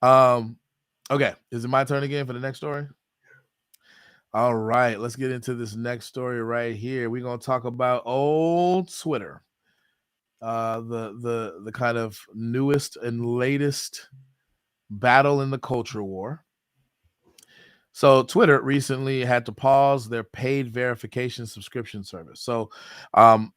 Okay, is it my turn again for the next story? All right, let's get into this next story right here. We're gonna talk about old Twitter, the kind of newest and latest battle in the culture war. So Twitter recently had to pause their paid verification subscription service. So um,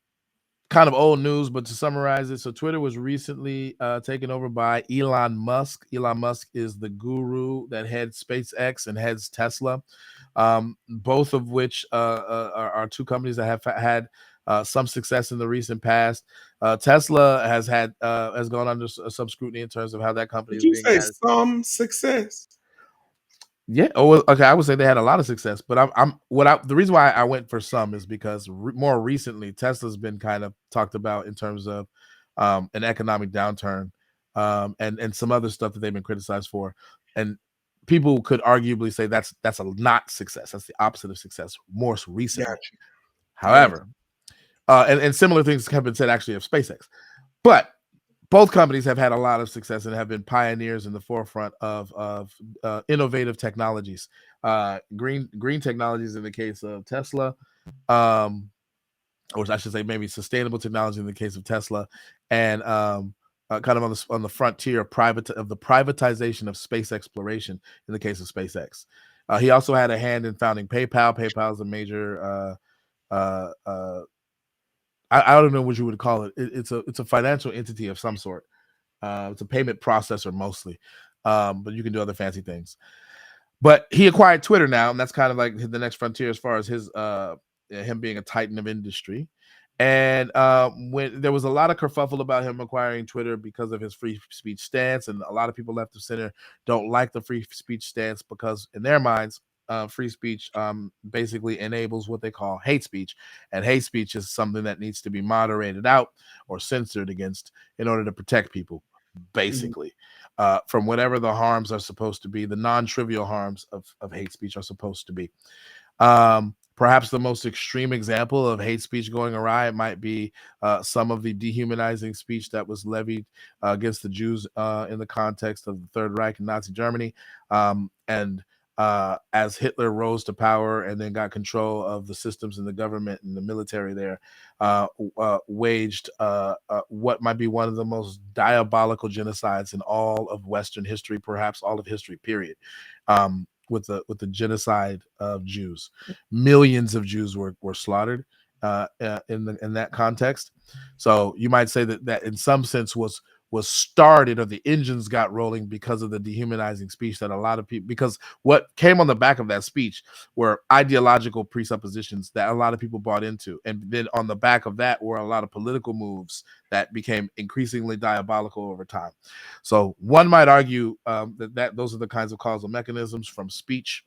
kind of old news, but to summarize it, so Twitter was recently taken over by Elon Musk. Elon Musk is the guru that heads SpaceX and heads Tesla, both of which are two companies that have had some success in the recent past. Tesla has gone under some scrutiny in terms of how that company Did is you being say managed. some success? Yeah. Oh, well, okay. I would say they had a lot of success, but the reason why I went for some is because more recently Tesla's been kind of talked about in terms of an economic downturn, and some other stuff that they've been criticized for, and people could arguably say that's a not success. That's the opposite of success. More recently, Got you. Got however, and similar things have been said actually of SpaceX, but both companies have had a lot of success and have been pioneers in the forefront of innovative technologies. Green technologies in the case of Tesla, um, or I should say maybe sustainable technology in the case of Tesla, and kind of on the frontier of the privatization of space exploration in the case of SpaceX. He also had a hand in founding PayPal. PayPal is a major I don't know what you would call it. It's a financial entity of some sort. It's a payment processor mostly, but you can do other fancy things. But he acquired Twitter now, and that's kind of like the next frontier as far as him being a titan of industry. And when there was a lot of kerfuffle about him acquiring Twitter because of his free speech stance, and a lot of people left of center don't like the free speech stance because in their minds, free speech basically enables what they call hate speech, and hate speech is something that needs to be moderated out or censored against in order to protect people, you. basically, from whatever the harms are supposed to be. The non-trivial harms of hate speech are supposed to be. Perhaps the most extreme example of hate speech going awry might be some of the dehumanizing speech that was levied against the Jews in the context of the Third Reich in Nazi Germany. And as Hitler rose to power and then got control of the systems in the government and the military there, waged what might be one of the most diabolical genocides in all of Western history, perhaps all of history, period. With the genocide of Jews, millions of Jews were slaughtered in that context. So you might say that in some sense was started, or the engines got rolling because of the dehumanizing speech that a lot of people, because what came on the back of that speech were ideological presuppositions that a lot of people bought into, and then on the back of that were a lot of political moves that became increasingly diabolical over time. So one might argue that those are the kinds of causal mechanisms from speech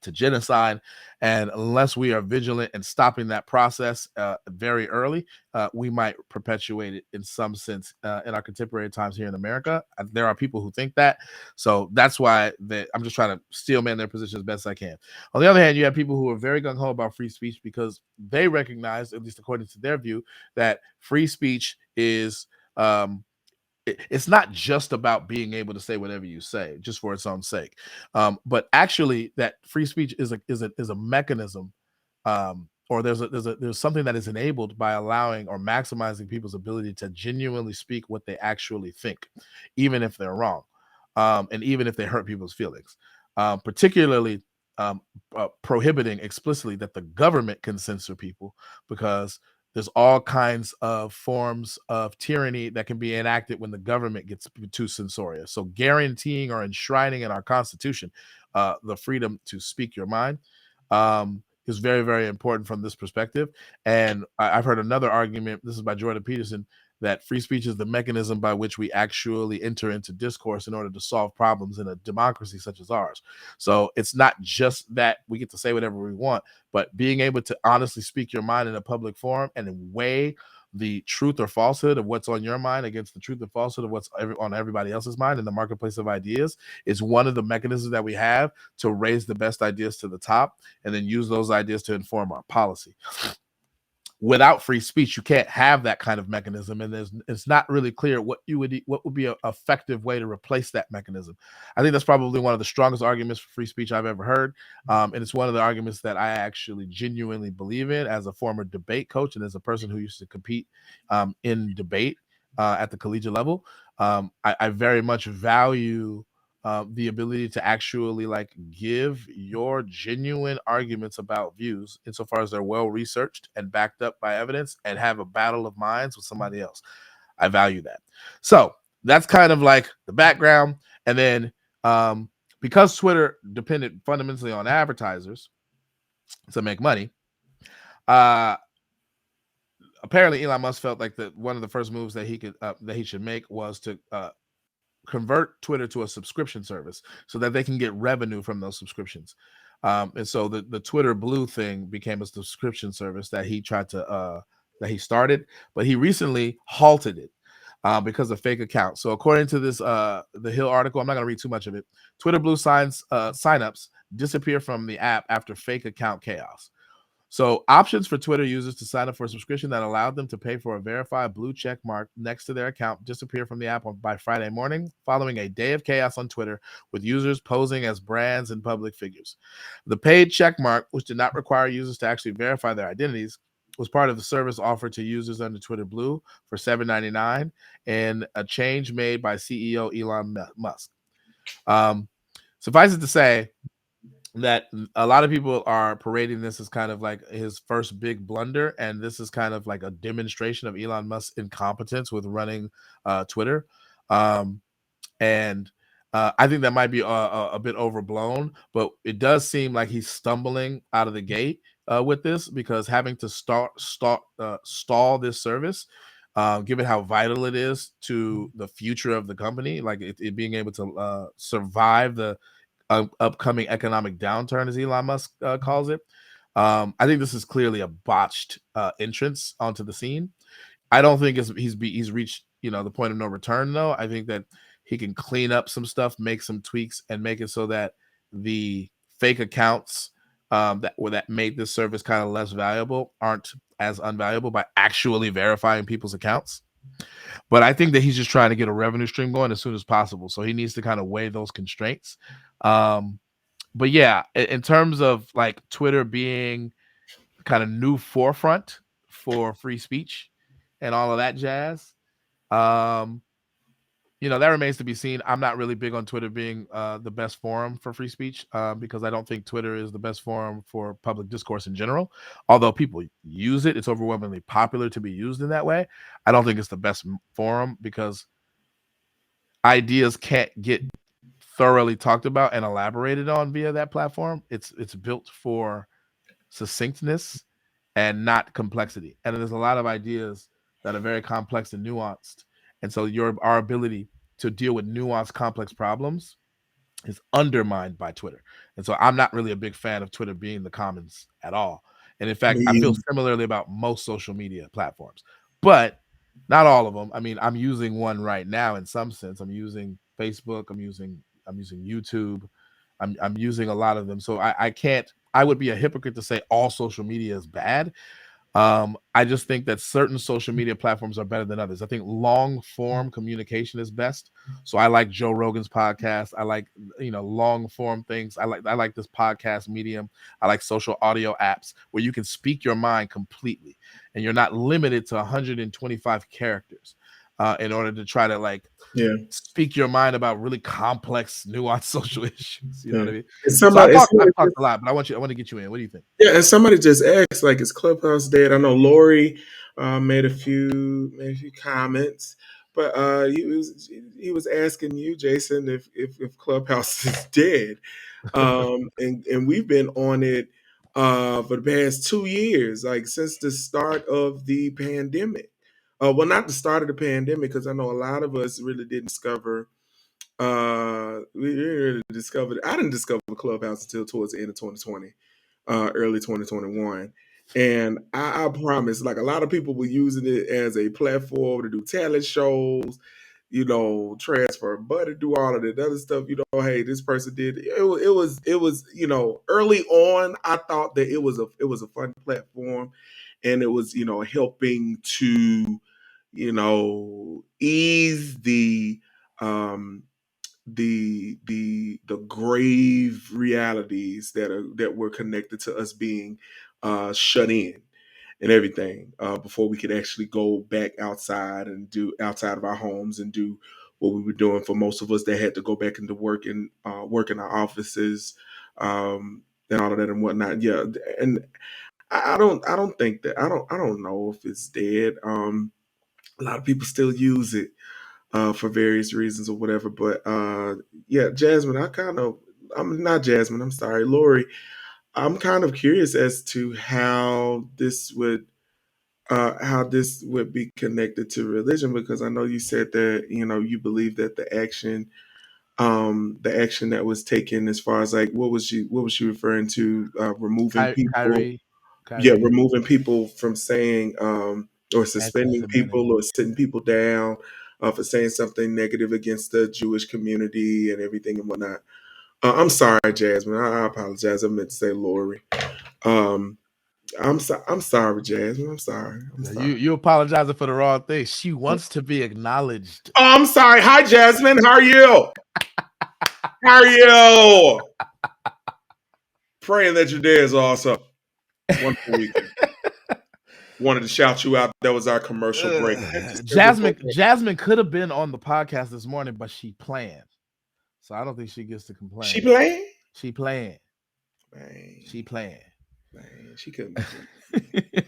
to genocide. And unless we are vigilant in stopping that process very early, we might perpetuate it in some sense in our contemporary times here in America. There are people who think that. So that's why I'm just trying to steelman their position as best I can. On the other hand, you have people who are very gung-ho about free speech because they recognize, at least according to their view, that free speech is it's not just about being able to say whatever you say just for its own sake, but actually that free speech is a mechanism, or there's something that is enabled by allowing or maximizing people's ability to genuinely speak what they actually think, even if they're wrong, and even if they hurt people's feelings, particularly prohibiting explicitly that the government can censor people, because there's all kinds of forms of tyranny that can be enacted when the government gets too censorious. So guaranteeing or enshrining in our Constitution the freedom to speak your mind is very, very important from this perspective. And I've heard another argument, this is by Jordan Peterson, that free speech is the mechanism by which we actually enter into discourse in order to solve problems in a democracy such as ours. So it's not just that we get to say whatever we want, but being able to honestly speak your mind in a public forum and weigh the truth or falsehood of what's on your mind against the truth or falsehood of what's on everybody else's mind in the marketplace of ideas is one of the mechanisms that we have to raise the best ideas to the top and then use those ideas to inform our policy. without free speech, you can't have that kind of mechanism, and it's not really clear what would be an effective way to replace that mechanism. I think that's probably one of the strongest arguments for free speech I've ever heard, and it's one of the arguments that I actually genuinely believe in as a former debate coach and as a person who used to compete in debate at the collegiate level. I very much value the ability to actually like give your genuine arguments about views insofar as they're well researched and backed up by evidence and have a battle of minds with somebody else. I value that. So that's kind of like the background. And then because Twitter depended fundamentally on advertisers to make money, apparently Elon Musk felt like that one of the first moves that he should make was to convert Twitter to a subscription service so that they can get revenue from those subscriptions. And so the Twitter Blue thing became a subscription service that he tried to that he started, but he recently halted it because of fake accounts. So according to this the Hill article, I'm not going to read too much of it. Twitter Blue signups disappear from the app after fake account chaos. So options for Twitter users to sign up for a subscription that allowed them to pay for a verified blue check mark next to their account disappear from the app by Friday morning, following a day of chaos on Twitter with users posing as brands and public figures. The paid check mark, which did not require users to actually verify their identities, was part of the service offered to users under Twitter Blue for $7.99 and a change made by CEO Elon Musk. Suffice it to say, that a lot of people are parading this as kind of like his first big blunder, and this is kind of like a demonstration of Elon Musk's incompetence with running Twitter. And I think that might be a bit overblown, but it does seem like he's stumbling out of the gate with this, because having to stall this service, given how vital it is to the future of the company, like it being able to survive the upcoming economic downturn, as Elon Musk calls it. I think this is clearly a botched entrance onto the scene. I don't think he's reached the point of no return, though. I think that he can clean up some stuff, make some tweaks, and make it so that the fake accounts that made this service kind of less valuable aren't as unvaluable by actually verifying people's accounts. But I think that he's just trying to get a revenue stream going as soon as possible. So he needs to kind of weigh those constraints. But yeah, in terms of like Twitter being kind of new forefront for free speech and all of that jazz, that remains to be seen. I'm not really big on Twitter being the best forum for free speech because I don't think Twitter is the best forum for public discourse in general. Although people use it, it's overwhelmingly popular to be used in that way. I don't think it's the best forum because ideas can't get thoroughly talked about and elaborated on via that platform. It's built for succinctness and not complexity. And there's a lot of ideas that are very complex and nuanced. And so our ability to deal with nuanced, complex problems is undermined by Twitter. And so I'm not really a big fan of Twitter being the commons at all. And in fact, I feel similarly about most social media platforms, but not all of them. I mean, I'm using one right now in some sense. I'm using Facebook. I'm using YouTube. I'm using a lot of them. So I would be a hypocrite to say all social media is bad. I just think that certain social media platforms are better than others. I think long form communication is best. So I like Joe Rogan's podcast. I like, long form things. I like this podcast medium. I like social audio apps where you can speak your mind completely and you're not limited to 125 characters in order to try to speak your mind about really complex, nuanced social issues. You know what I mean? So I've talked a lot, but I want to get you in. What do you think? Yeah, and somebody just asked, like, is Clubhouse dead? I know Lori made a few comments, but he was asking you, Jason, if Clubhouse is dead, and we've been on it for the past 2 years, like since the start of the pandemic. Well, not the start of the pandemic, because I know a lot of us really didn't discover. We really discovered. I didn't discover Clubhouse until towards the end of 2020, early 2021. And I promise, like, a lot of people were using it as a platform to do talent shows, transfer money, do all of that other stuff. Hey, this person did it. It was early on. I thought that it was a fun platform, and it was, helping to, ease um, the grave realities that were connected to us being shut in and everything, before we could actually go back outside and do outside of our homes and do what we were doing. For most of us that had to go back into work and work in our offices, and all of that and whatnot. Yeah, and I don't think that I don't know if it's dead. A lot of people still use it for various reasons or whatever. But yeah, Jasmine, I'm not Jasmine. I'm sorry, Lori. I'm kind of curious as to how this would be connected to religion, because I know you said that you believe that the action that was taken, as far as like what was she referring to, removing people, Kyrie, yeah, Kyrie, removing people from saying, or suspending anti-Semitic. people or sitting people down for saying something negative against the Jewish community and everything and whatnot. I'm sorry, Jasmine. I apologize. I meant to say Lori. Um, I'm sorry, Jasmine. I'm sorry. I'm Yeah, sorry. you apologizing for the wrong thing. She wants to be acknowledged. Oh, I'm sorry. Hi, Jasmine. How are you? How are you? Praying that your day is awesome. Wonderful weekend. Wanted to shout you out. That was our commercial break. Jasmine could have been on the podcast this morning, but she planned. So I don't think she gets to She complain. playing? She playing. Man, She playing. man, she couldn't be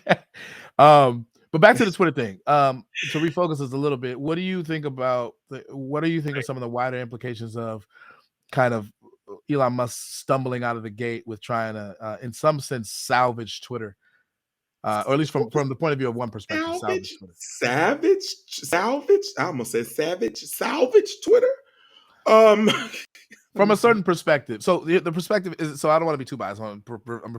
But back to the Twitter thing. To refocus us a little bit, what do you think about what do you think are some of the wider implications of kind of Elon Musk stumbling out of the gate with trying to, in some sense, salvage Twitter, or at least from the point of view of one perspective, salvage Twitter. salvage. I almost said savage. Salvage Twitter. Um, From a certain perspective. So the perspective is, so I don't want to be too biased. I'm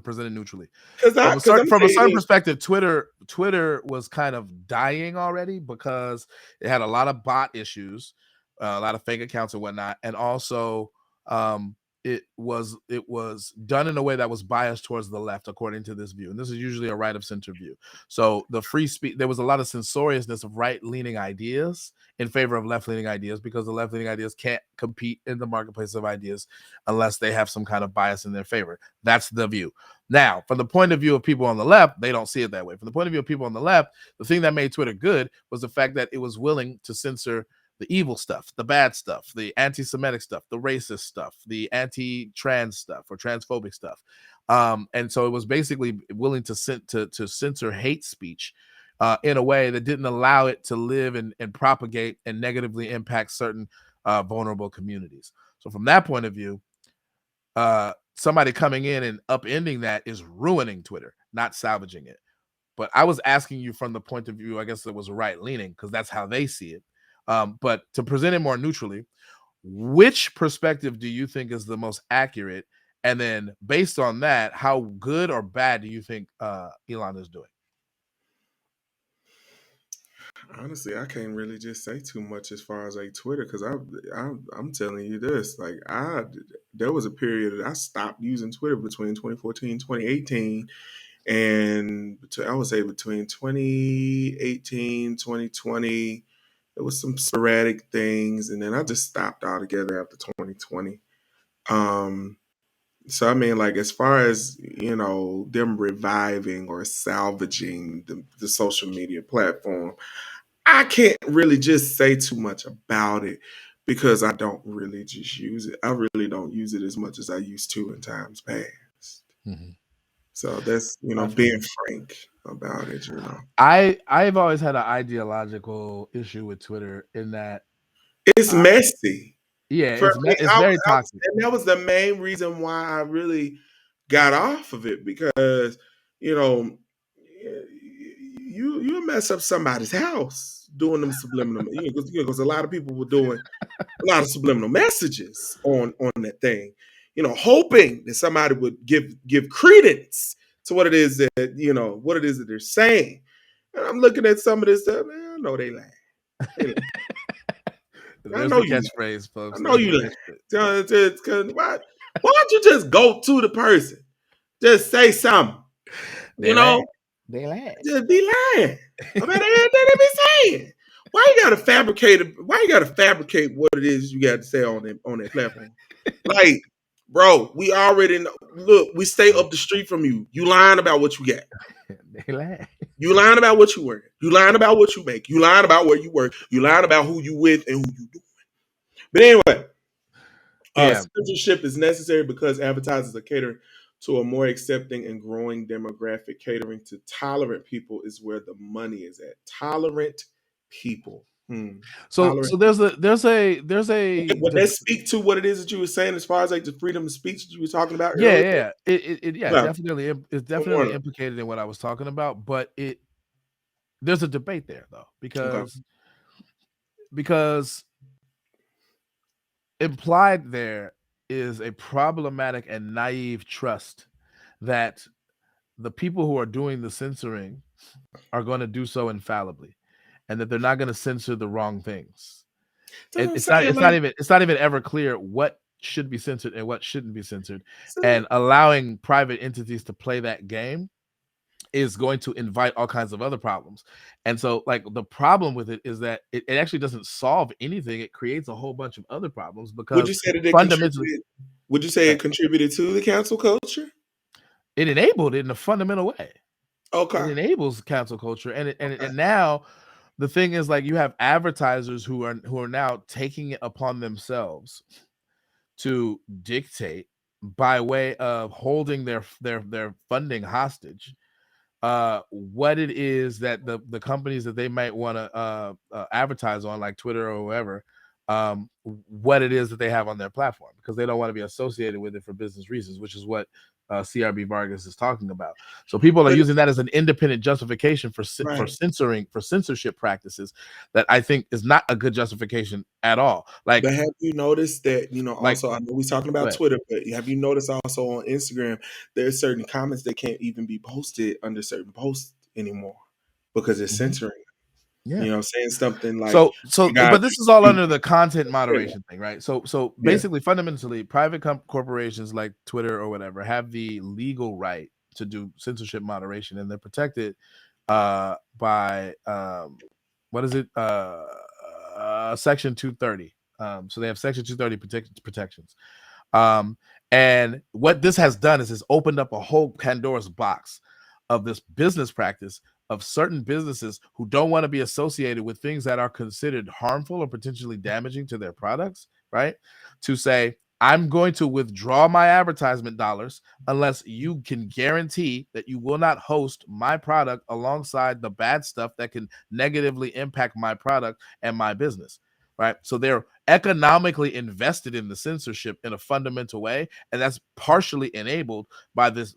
presented neutrally. because I'm From a saying certain this. perspective, Twitter was kind of dying already because it had a lot of bot issues, a lot of fake accounts and whatnot, and also it was done in a way that was biased towards the left, according to this view. And this is usually a right of center view. So the free speech, there was a lot of censoriousness of right leaning ideas in favor of left leaning ideas, because the left leaning ideas can't compete in the marketplace of ideas unless they have some kind of bias in their favor. That's the view. Now, from the point of view of people on the left, they don't see it that way. From the point of view of people on the left, the thing that made Twitter good was the fact that it was willing to censor the evil stuff, the bad stuff, the anti-Semitic stuff, the racist stuff, the anti-trans stuff or transphobic stuff. And so it was basically willing to censor hate speech in a way that didn't allow it to live and propagate and negatively impact certain vulnerable communities. So from that point of view, somebody coming in and upending that is ruining Twitter, not salvaging it. But I was asking you from the point of view, I guess it was right leaning, because that's how they see it. But to present it more neutrally, which perspective do you think is the most accurate? And then based on that, how good or bad do you think Elon is doing? Honestly, I can't really just say too much as far as like Twitter, because I'm telling you this, like there was a period that I stopped using Twitter between 2014 2018, and I would say between 2018 2020 there was some sporadic things, and then I just stopped altogether after 2020. Um, so I mean, like, as far as them reviving or salvaging the social media platform, I can't really just say too much about it, because I don't really just use it. I really don't use it as much as I used to in times past. Mm-hmm. So that's I feel being you. frank about it. I've always had an ideological issue with Twitter in that, It's uh, messy. yeah, For me, it's very toxic. and that was the main reason why I really got off of it, because you know you mess up somebody's house doing them subliminal, because a lot of people were doing a lot of subliminal messages on that thing, hoping that somebody would give credence to what it is that they're saying. And I'm looking at some of this stuff, man. I know they lie. They lie. I There's know the you lie. catchphrase, I folks. know There's the you lying. catchphrase. Why don't you just go to the person? Just say something. They You lie. know? They lying. Just be lying about everything they be saying. Why you gotta fabricate it? Why you gotta fabricate what it is you got to say on that platform? Like, bro, we already know. Look, we stay up the street from you. You lying about what you got. They lying. You lying about what you wear. You lying about what you make. You lying about where you work. You lying about who you with and who you do. But anyway, Yeah. censorship is necessary because advertisers are catering to a more accepting and growing demographic. Catering to tolerant people is where the money is at. Tolerant people. So Tolerant. there's a Would that speak to what it is that you were saying as far as like the freedom of speech that you were talking about earlier? yeah. Yeah, Yeah, definitely it's I'm definitely wondering. implicated in what I was talking about, but there's a debate there though, Okay. because implied there is a problematic and naive trust that the people who are doing the censoring are going to do so infallibly, and that they're not going to censor the wrong things. That's what I'm It's not saying. it's Like, not even it's not even ever clear what should be censored and what shouldn't be censored, so and allowing private entities to play that game is going to invite all kinds of other problems. And so, like, the problem with it is that it actually doesn't solve anything. It creates a whole bunch of other problems would you because say that it fundamentally contributed? Would you say it contributed to the cancel culture? it enabled it in a fundamental way. It Okay. enables cancel culture, and Okay. and now the thing is, like, you have advertisers who are now taking it upon themselves to dictate by way of holding their funding hostage what it is that the companies that they might want to advertise on, like Twitter or whoever, what it is that they have on their platform, because they don't want to be associated with it for business reasons, which is what CRB Vargas is talking about. So people are But using that as an independent justification for right. censorship practices that I think is not a good justification at all. But have you noticed that, Like also, I know we're talking go about ahead. Twitter, but have you noticed also on Instagram, there's certain comments that can't even be posted under certain posts anymore because it's Mhm. censoring. Yeah. Saying something like, So I got but this is all you. under the content moderation thing, right? So Yeah. basically, fundamentally, private corporations like Twitter or whatever have the legal right to do censorship moderation, and they're protected by what is it? Section 230. So they have Section 230 protections. Um, and what this has done is has opened up a whole Pandora's box of this business practice of certain businesses who don't want to be associated with things that are considered harmful or potentially damaging to their products, right? To say, I'm going to withdraw my advertisement dollars unless you can guarantee that you will not host my product alongside the bad stuff that can negatively impact my product and my business, right? So they're economically invested in the censorship in a fundamental way, and that's partially enabled by this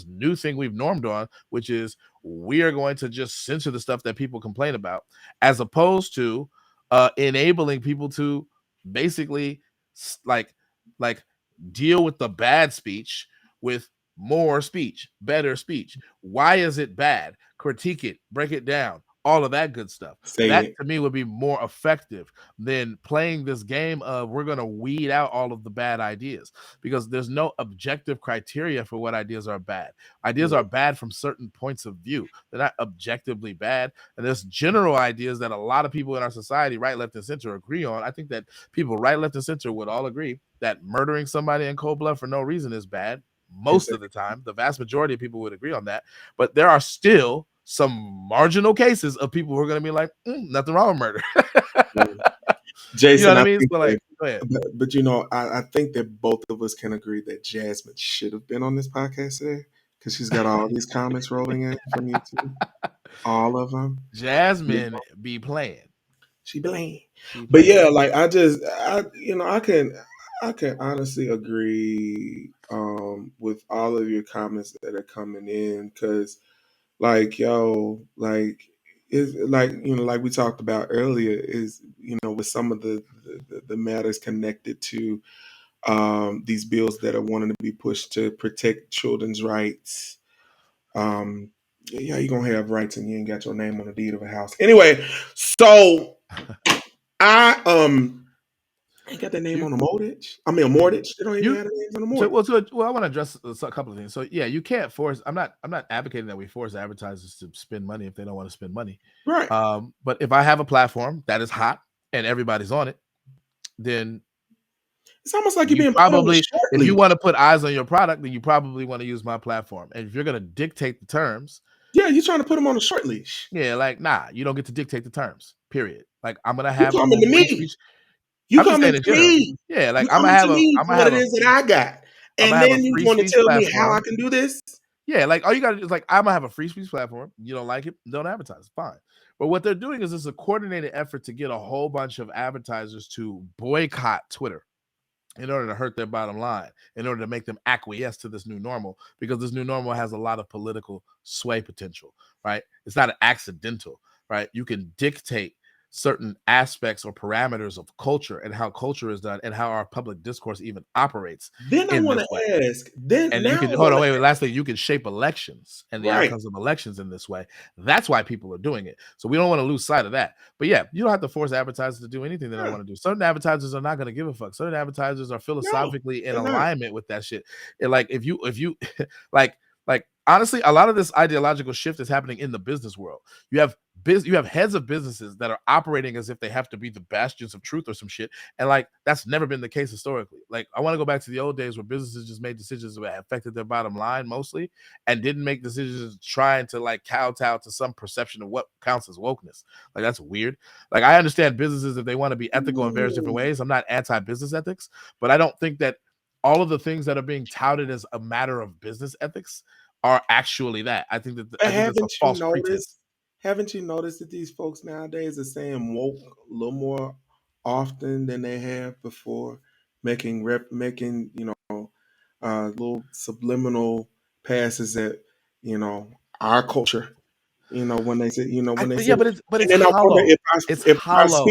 new thing we've normed on, which is we are going to just censor the stuff that people complain about, as opposed to enabling people to basically like like deal with the bad speech with more speech, better speech. Why is it bad? Critique it, break it down, all of that good stuff. Say That it. to me would be more effective than playing this game of we're going to weed out all of the bad ideas, because there's no objective criteria for what ideas are bad. Ideas Yeah. are bad from certain points of view. They're not objectively bad. And there's general ideas that a lot of people in our society, right, left, and center, agree on. I think that people right, left, and center would all agree that murdering somebody in cold blood for no reason is bad. Most of the time, the vast majority of people would agree on that. But there are still some marginal cases of people who are going to be like, nothing wrong with murder. You know Jason, what I I mean? think So, that, like, go ahead. but I think that both of us can agree that Jasmine should have been on this podcast today because she's got all these comments rolling in from YouTube, all of them. Jasmine be playing. She blamed. She But playing. yeah, like I can honestly agree with all of your comments that are coming in because like like is like like we talked about earlier is with some of the matters connected to these bills that are wanting to be pushed to protect children's rights. Um yeah, you're gonna have rights and you ain't got your name on the deed of a house. Anyway, so I Ain't got their name You on the mortgage. I mean, a mortgage. They don't even you have their names on the so mortgage. well, I want to address a couple of things. So yeah, you can't force. I'm not advocating that we force advertisers to spend money if they don't want to spend money. Right. But if I have a platform that is hot and everybody's on it, then It's almost like you're you being put on a probably, short if you leash. want to put eyes on your product, then you probably want to use my platform. And if you're going to dictate the terms, Yeah, you're trying to put them on a short leash. yeah, like nah, you don't get to dictate the terms. Period. Like I'm gonna You have a coming little to free me. speech. You I'm just coming saying in to general. me. Yeah, like You coming to me I'm for gonna what have it is that I got. I'm gonna And have a then you free want to speech tell me how I platform. can do this? Yeah, like all you gotta do is like I'm gonna have a free speech platform. You don't like it, don't advertise. Fine. But what they're doing is a coordinated effort to get a whole bunch of advertisers to boycott Twitter in order to hurt their bottom line, in order to make them acquiesce to this new normal, because this new normal has a lot of political sway potential, right? It's not accidental, right? You can dictate certain aspects or parameters of culture and how culture is done and how our public discourse even operates Then I in want this way. to ask. Then And you now can I hold on, want wait, to wait. Last thing, you can shape elections and the right. outcomes of elections in this way. That's why people are doing it. So we don't want to lose sight of that. But yeah, you don't have to force advertisers to do anything they don't Yeah. want to do. Certain advertisers are not going to give a fuck. Certain advertisers are No, philosophically in they're not. alignment with that shit. And like if you like honestly, a lot of this ideological shift is happening in the business world. You have heads of businesses that are operating as if they have to be the bastions of truth or some shit. And like that's never been the case historically. Like I want to go back to the old days where businesses just made decisions that affected their bottom line mostly and didn't make decisions trying to like kowtow to some perception of what counts as wokeness. Like that's weird. Like I understand businesses if they want to be ethical in various different Ooh. ways. I'm not anti-business ethics, but I don't think that all of the things that are being touted as a matter of business ethics are actually that. I think But that's a false pretense. haven't you noticed that these folks nowadays are saying woke a little more often than they have before, making little subliminal passes at our culture. When they say, Yeah, but and it's then I wonder hollow. if It's I speak. hollow.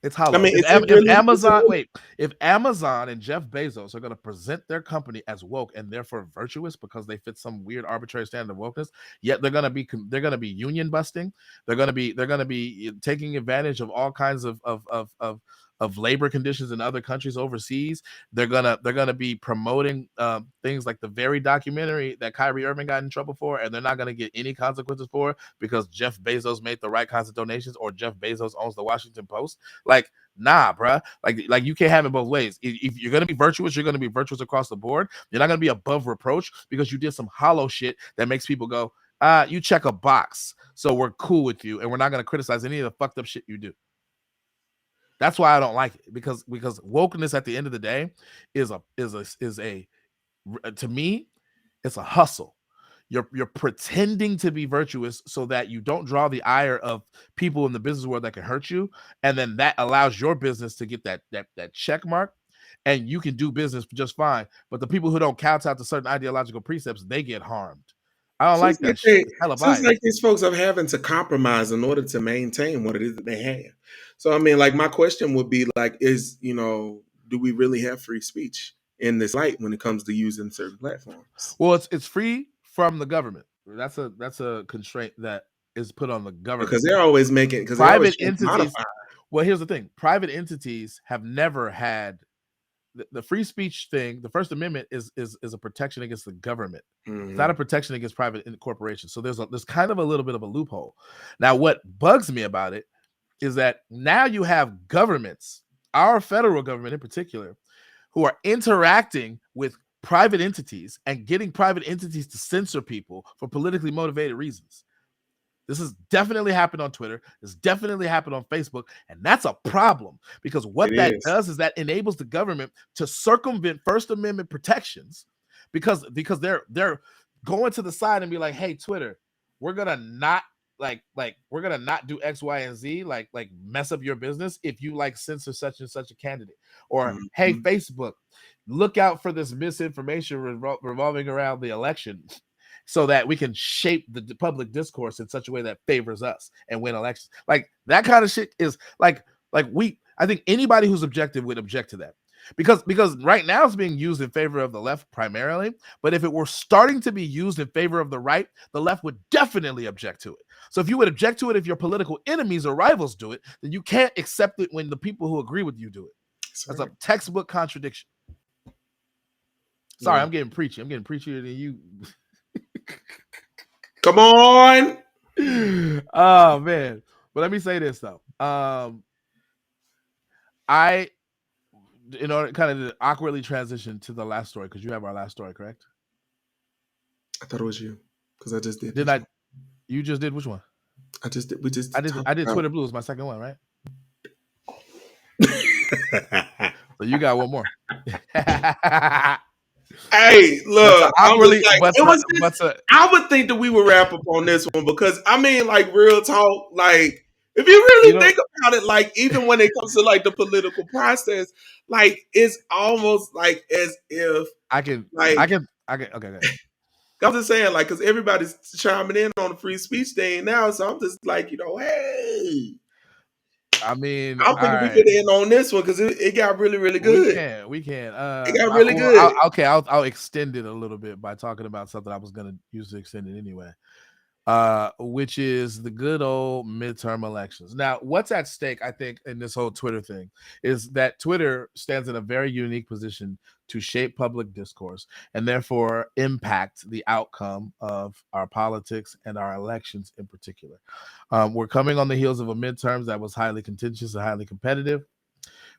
It's I hollow. mean, is it really? Is it really? If Amazon and Jeff Bezos are going to present their company as woke and therefore virtuous because they fit some weird arbitrary standard of wokeness, yet they're going to be union busting. They're going to be taking advantage of all kinds of labor conditions in other countries overseas. They're gonna be promoting things like the very documentary that Kyrie Irving got in trouble for, and they're not gonna get any consequences for it because Jeff Bezos made the right kinds of donations or Jeff Bezos owns the Washington Post. Like, nah, bruh. Like you can't have it both ways. If you're gonna be virtuous, you're gonna be virtuous across the board. You're not gonna be above reproach because you did some hollow shit that makes people go, you check a box, so we're cool with you, and we're not gonna criticize any of the fucked up shit you do. That's why I don't like it because wokeness at the end of the day is a to me it's a hustle. You're pretending to be virtuous so that you don't draw the ire of people in the business world that can hurt you, and then that allows your business to get that check mark, and you can do business just fine. But the people who don't kowtow to certain ideological precepts, they get harmed. I don't So like that shit. It's hella so it's biased. like these folks are having to compromise in order to maintain what it is that they have. So I mean, like my question would be like, do we really have free speech in this light when it comes to using certain platforms? Well, it's free from the government. That's a constraint that is put on the Because government. they're always Private trying to entities, modify. well, here's the thing. Private entities have never had the free speech thing. The First Amendment is a protection against the government. It's not a protection against private corporations. So there's kind of a little bit of a loophole. Now, what bugs me about it is that now you have governments, our federal government in particular, who are interacting with private entities and getting private entities to censor people for politically motivated reasons. This has definitely happened on Twitter. This definitely happened on Facebook. And that's a problem because It what that is. does is that enables the government to circumvent First Amendment protections because they're going to the side and be like, hey, Twitter, we're gonna not we're gonna not do X, Y, and Z, like mess up your business if you like censor such and such a candidate. Or hey, Mhm. Facebook, look out for this misinformation revolving around the election so that we can shape the public discourse in such a way that favors us and win elections. Like that kind of shit is I think anybody who's objective would object to that. Because right now it's being used in favor of the left primarily, but if it were starting to be used in favor of the left would definitely object to it. So if you would object to it if your political enemies or rivals do it, then you can't accept it when the people who agree with you do it. That's a textbook contradiction. Sorry, I'm getting preachy. I'm getting preachier than you. Come on. Oh man. But let me say this though. In order kind of to awkwardly transition to the last story, because you have our last story, correct? I thought it was you. Because I just did. Didn't I? You just did which one? I just did. We just. I did Twitter Blue was my second one, right? So you got one more. Hey, look, I would think that we would wrap up on this one because I mean, like real talk, like if you really think about it, like even when it comes to like the political process, like it's almost like as if I can. Okay. I'm just saying, like, because everybody's chiming in on the free speech thing now, so I'm just like, hey. I mean, I'm thinking we get in on this one because it got really, really good. We can. It got really good. I'll extend it a little bit by talking about something I was going to use to extend it anyway, which is the good old midterm elections. Now, what's at stake, I think, in this whole Twitter thing is that Twitter stands in a very unique position to shape public discourse and therefore impact the outcome of our politics and our elections in particular. We're coming on the heels of a midterms that was highly contentious and highly competitive.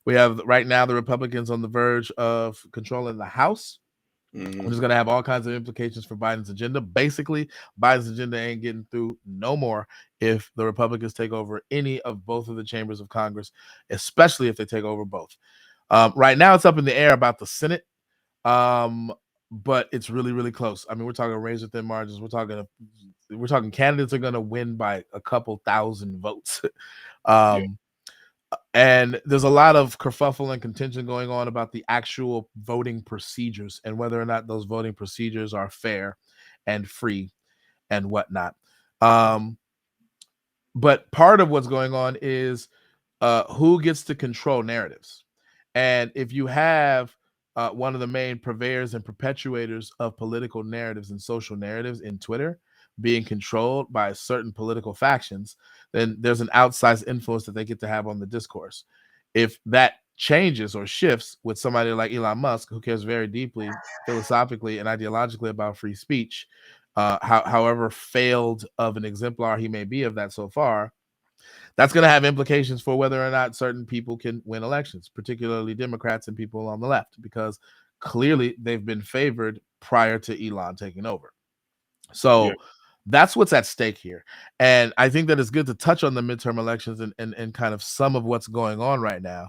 We have right now the Republicans on the verge of controlling the House, which is going to have all kinds of implications for Biden's agenda. Basically, Biden's agenda ain't getting through no more if the Republicans take over any of both of the chambers of Congress, especially if they take over both. Right now, it's up in the air about the Senate, but it's really, really close. I mean, we're talking razor thin margins. We're talking candidates are going to win by a couple thousand votes. And there's a lot of kerfuffle and contention going on about the actual voting procedures and whether or not those voting procedures are fair and free and whatnot. But part of what's going on is who gets to control narratives. And if you have one of the main purveyors and perpetuators of political narratives and social narratives in Twitter being controlled by certain political factions, then there's an outsized influence that they get to have on the discourse. If that changes or shifts with somebody like Elon Musk, who cares very deeply philosophically and ideologically about free speech, however failed of an exemplar he may be of that so far, that's going to have implications for whether or not certain people can win elections, particularly Democrats and people on the left, because clearly they've been favored prior to Elon taking over. So that's what's at stake here. And I think that it's good to touch on the midterm elections and kind of some of what's going on right now.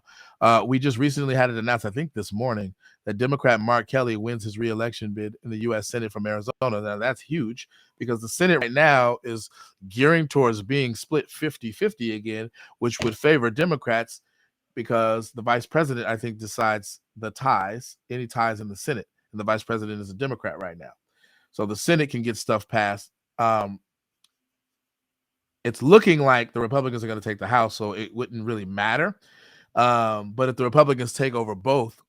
We just recently had it announced, I think this morning, that Democrat Mark Kelly wins his re-election bid in the U.S. Senate from Arizona. Now, that's huge because the Senate right now is gearing towards being split 50-50 again, which would favor Democrats because the vice president, I think, decides any ties in the Senate. And the vice president is a Democrat right now. So the Senate can get stuff passed. It's looking like the Republicans are going to take the House, so it wouldn't really matter. But if the Republicans take over both,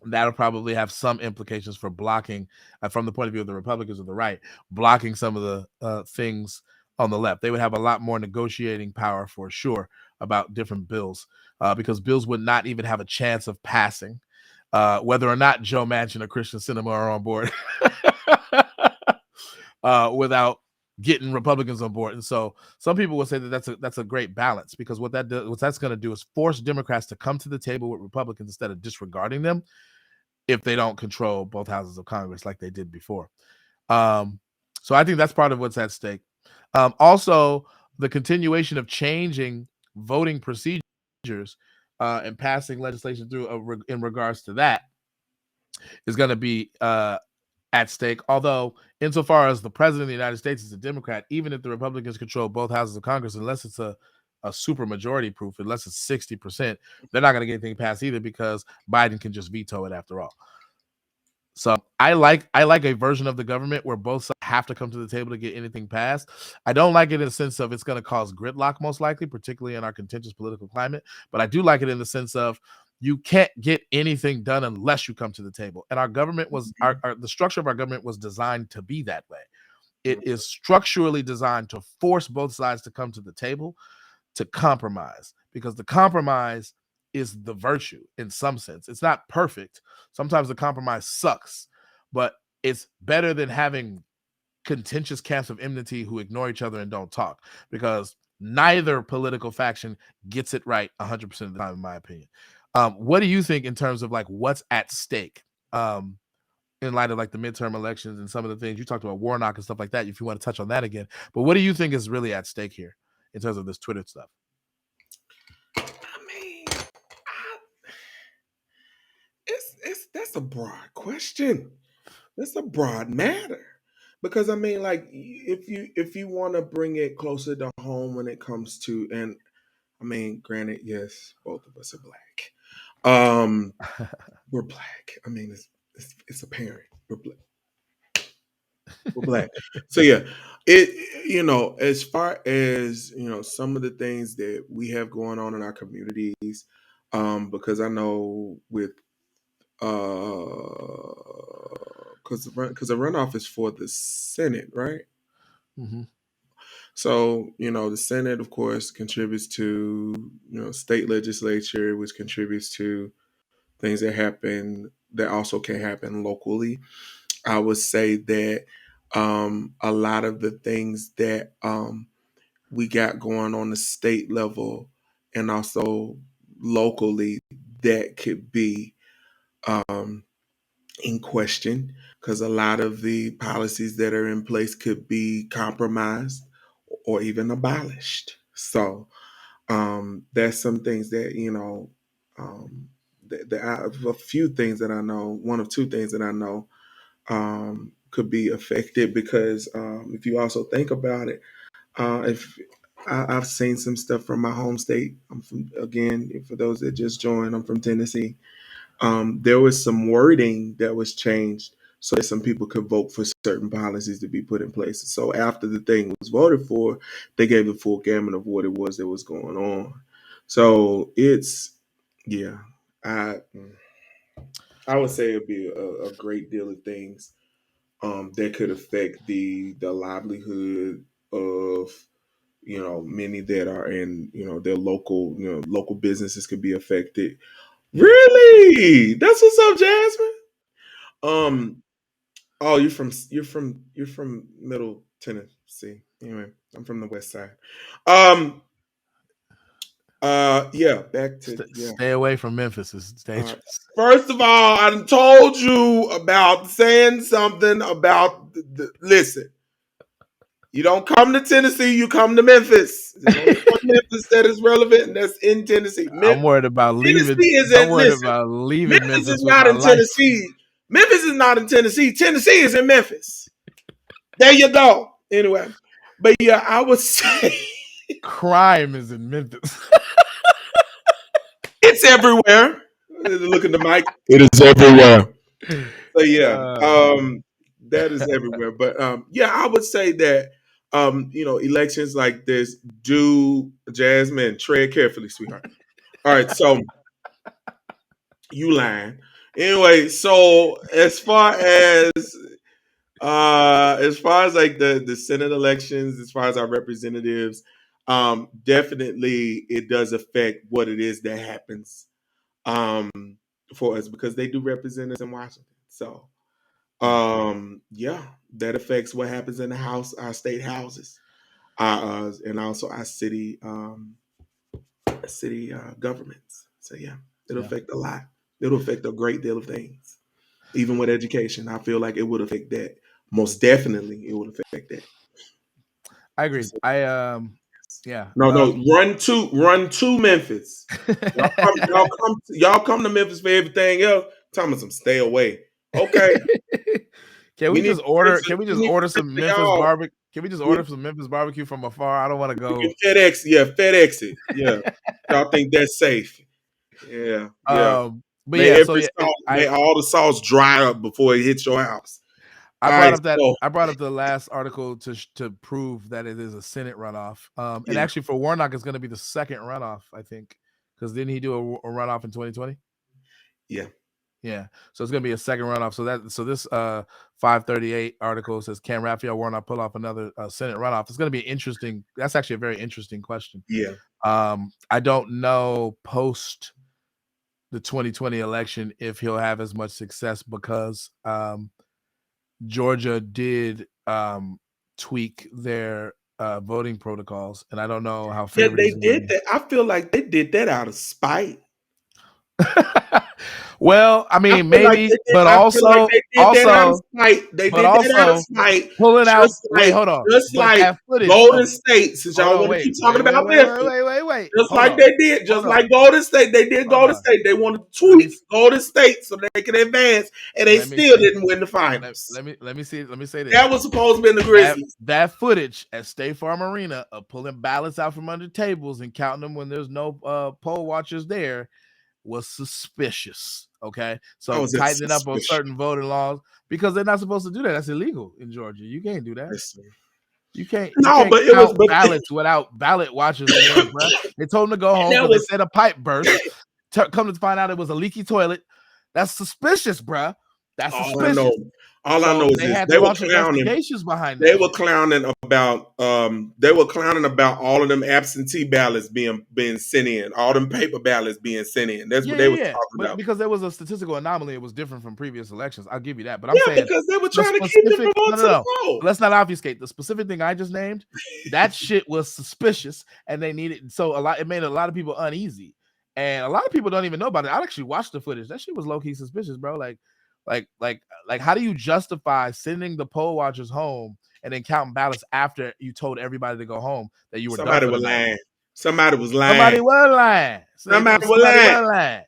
that'll probably have some implications for blocking, from the point of view of the Republicans or the right, blocking some of the things on the left. They would have a lot more negotiating power for sure about different bills, because bills would not even have a chance of passing, whether or not Joe Manchin or Christian Sinema are on board. Without getting Republicans on board. And so some people will say that that's a great balance, because what that's going to do is force Democrats to come to the table with Republicans instead of disregarding them if they don't control both houses of Congress like they did before. So I think that's part of what's at stake. Also, the continuation of changing voting procedures and passing legislation through in regards to that is going to be at stake. Although, insofar as the president of the United States is a Democrat, even if the Republicans control both houses of Congress, unless it's a super majority proof, unless it's 60%, they're not going to get anything passed either, because Biden can just veto it after all. So I like a version of the government where both sides have to come to the table to get anything passed. I don't like it in the sense of it's going to cause gridlock, most likely, particularly in our contentious political climate. But I do like it in the sense of you can't get anything done unless you come to the table. And our government was the structure of our government was designed to be that way. It is structurally designed to force both sides to come to the table to compromise, because the compromise is the virtue in some sense. It's not perfect. Sometimes the compromise sucks, but it's better than having contentious camps of enmity who ignore each other and don't talk, because neither political faction gets it right 100% of the time, in my opinion. What do you think in terms of like what's at stake? In light of like the midterm elections and some of the things you talked about, Warnock and stuff like that, if you want to touch on that again. But what do you think is really at stake here in terms of this Twitter stuff? I mean, it's that's a broad question. That's a broad matter. Because I mean, like, if you want to bring it closer to home when it comes to, and I mean, granted, yes, both of us are black. We're black. I mean, it's apparent. We're black. We're black. So yeah, as far as some of the things that we have going on in our communities, because I know with because the runoff is for the Senate, right? Mm-hmm. So the Senate, of course, contributes to state legislature, which contributes to things that also can happen locally. I would say that a lot of the things that we got going on the state level and also locally that could be um, in question, because a lot of the policies that are in place could be compromised or even abolished. So there's some things that a few things that I know. One of two things that I know could be affected, because if you also think about it, if I've seen some stuff from my home state. I'm from, again, for those that just joined, I'm from Tennessee. There was some wording that was changed so that some people could vote for certain policies to be put in place. So after the thing was voted for, they gave the full gamut of what it was that was going on. So yeah, I I would say it'd be a great deal of things that could affect the livelihood of many that are in their local businesses could be affected. Really? That's what's up, Jasmine. Um. Oh, you're from Middle Tennessee. Anyway, I'm from the West Side. Um. Yeah. Back to yeah. Stay away from Memphis. It's All right. dangerous. First of all, I done told you about saying something about listen. You don't come to Tennessee, you come to Memphis. There's only one Memphis that is relevant, and that's in Tennessee. I'm worried about leaving. Tennessee is I'm in, worried listen, about leaving Memphis Memphis is with not my in life. Tennessee. Memphis is not in Tennessee. Tennessee is in Memphis. There you go. Anyway, but yeah, I would say Crime is in Memphis. it's everywhere. Look at the mic. It is everywhere. So yeah, that is everywhere. But yeah, I would say that elections like this do, Jasmine, tread carefully, sweetheart. All right, so you lying. Anyway, so as far as like the Senate elections, as far as our representatives, definitely it does affect what it is that happens um for us, because they do represent us in Washington. So yeah, that affects what happens in the house, our state houses, and also our city governments. So yeah, it'll Yeah, affect a lot. It'll affect a great deal of things. Even with education, I feel like it would affect that. Most definitely, it would affect that. I agree. Yeah. No, no, run to Memphis. Y'all come to Memphis for everything else. Tell me some stay away. Okay, Can we we need just to order? listen, Can we we just need to order listen some to Memphis y'all. barbecue? Can we just We, order some Memphis barbecue from afar? I don't want to we can go. FedEx, yeah, FedEx it, yeah. Y'all think that's safe? Yeah, yeah. But yeah, so yeah, May all the sauce dry up before it hits your house. I All brought right, up that so I brought up the last article to prove that it is a Senate runoff. And yeah, actually for Warnock, it's going to be the second runoff, I think, because didn't he do a runoff in 2020? yeah, Yeah, so it's going to be a second runoff. So this 538 article says, can Raphael Warnock pull off another Senate runoff? It's going to be interesting. That's actually a very interesting question. yeah. I don't know post the 2020 election if he'll have as much success because Georgia did tweak their voting protocols, and I don't know how Yeah, favored they he's going to did be. that. I feel like they did that out of spite. Well, I I mean, feel like maybe, they did. but I feel like also, they did that out of also, spite. They but did that out of also spite. pulling out. Just Wait, hold on. just But like that footage Golden of State, since hold y'all on, want to wait, keep wait, talking wait, about wait, wait, Memphis. wait, wait, wait. Just Hold like on, they did, hold just on, like Golden State, they did hold Golden on. State. They wanted to Let me tweak Golden State so they could advance, and they let me still see. didn't win the Let, finals. let me let me see. Let me say That this. was supposed to be in the That Grizzlies. that footage at State Farm Arena of pulling ballots out from under tables and counting them when there's no poll watchers there was suspicious. Okay, I so was at tightening up on suspicion. certain voting laws because they're not supposed to do that. That's illegal in Georgia. You can't do that. Listen. You can't No, but it was, count ballots without ballot watchers there, bro. They told them to go home that because they was said a pipe burst. Come to find out it was a leaky toilet. That's suspicious, bro. That's all I know. suspicious. All I know So is they this: had to launch investigations behind They that were shit. clowning about all of them absentee ballots being sent in, all them paper ballots being sent in. That's what they was Yeah. talking But about. because there was a statistical anomaly, it was different from previous elections. I'll give you that. But I'm Yeah, saying because they were the trying to keep them specific from going no, no, to the no. poll. Let's not obfuscate the specific thing I just named. That shit was suspicious, and they needed it made a lot of people uneasy, and a lot of people don't even know about it. I actually watched the footage. That shit was low key suspicious, bro. Like, how do you justify sending the poll watchers home and then counting ballots after you told everybody to go home that you were done Somebody for the was night? lying. Somebody was lying. Somebody was lying. Somebody was Somebody lying. was lying.